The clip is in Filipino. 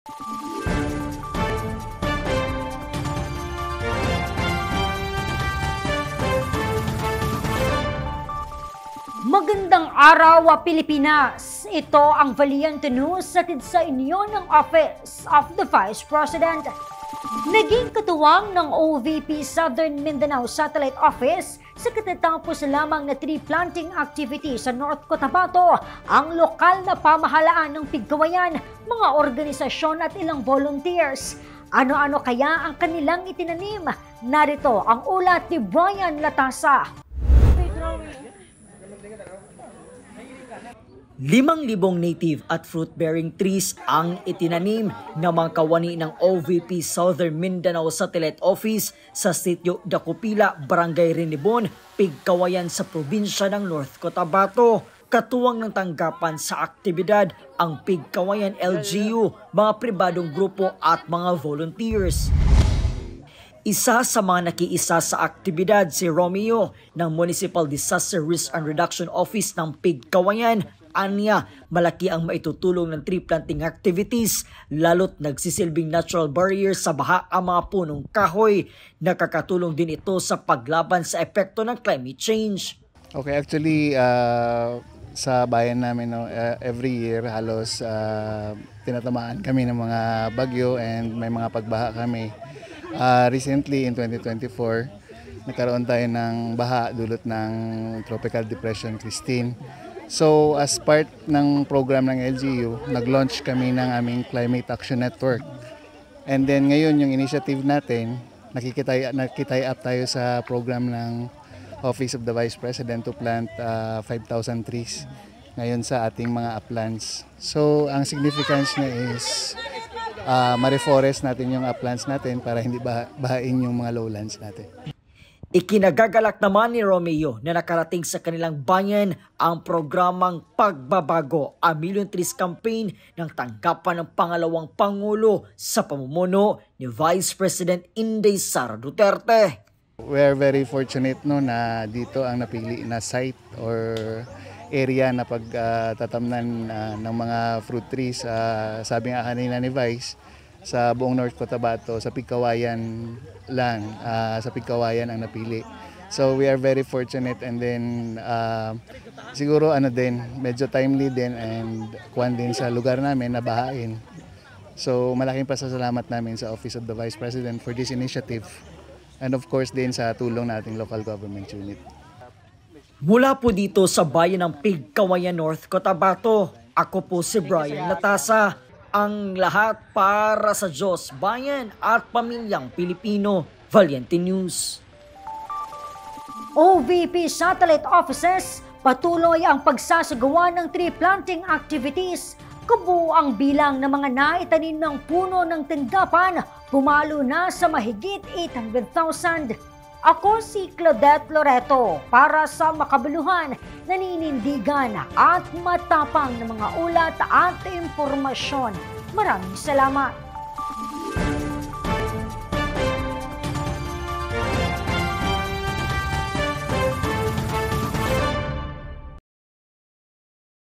Magandang araw, Pilipinas! Ito ang Valiente News hatid sa inyo ng Office of the Vice President. Naging katuwang ng OVP Southern Mindanao Satellite Office sa katatapos lamang na tree planting activity sa North Cotabato ang lokal na pamahalaan ng Pigkawayan, mga organisasyon at ilang volunteers. Ano-ano kaya ang kanilang itinanim? Narito ang ulat ni Brian Latasa. 5,000 native at fruit-bearing trees ang itinanim ng mga kawani ng OVP Southern Mindanao Satellite Office sa Sitio Dakupila, Barangay Renibon, Pigkawayan sa probinsya ng North Cotabato. Katuwang ng tanggapan sa aktibidad ang Pigkawayan LGU, mga pribadong grupo at mga volunteers. Isa sa mga nakiisa sa aktibidad si Romeo ng Municipal Disaster Risk and Reduction Office ng Pigkawayan. Anya, malaki ang maitutulong ng tree planting activities, lalo't nagsisilbing natural barrier sa baha ang mga punong kahoy. Nakakatulong din ito sa paglaban sa epekto ng climate change. Okay, actually, sa bayan namin, every year halos tinatamaan kami ng mga bagyo and may mga pagbaha kami. Recently, in 2024, nagkaroon tayo ng baha dulot ng Tropical Depression Christine. So as part ng program ng LGU, nag-launch kami ng aming Climate Action Network. And then ngayon yung initiative natin, nakikitay up tayo sa program ng Office of the Vice President to plant 5,000 trees ngayon sa ating mga uplands. So ang significance niya is ma-reforest natin yung uplands natin para hindi bahain yung mga lowlands natin. Ikinagagalak naman ni Romeo na nakarating sa kanilang bayan ang programang Pagbabago, a Million Trees Campaign ng tanggapan ng pangalawang Pangulo sa pamumuno ni Vice President Inday Sara Duterte. We are very fortunate na dito ang napili na site or area na pagtatamnan ng mga fruit trees. Sabi nga kanina ni Vice, sa buong North Cotabato, sa Pigkawayan lang, sa Pigkawayan ang napili. So we are very fortunate, and then siguro medyo timely din and kuwan din sa lugar namin na bahain. So malaking pasasalamat namin sa Office of the Vice President for this initiative, and of course din sa tulong nating local government unit. Mula po dito sa bayan ng Pigkawayan, North Cotabato, ako po si Brian Latasa. Ang lahat para sa Diyos, bayan at pamilyang Pilipino. Valiente News. OVP Satellite Offices, patuloy ang pagsasagawa ng tree planting activities. Kabuang bilang ng mga naitanim ng puno ng tanggapan, pumalo na sa mahigit 800,000. Ako si Claudette Loreto para sa makabuluhan, naninindigan at matapang ng mga ulat at impormasyon. Maraming salamat.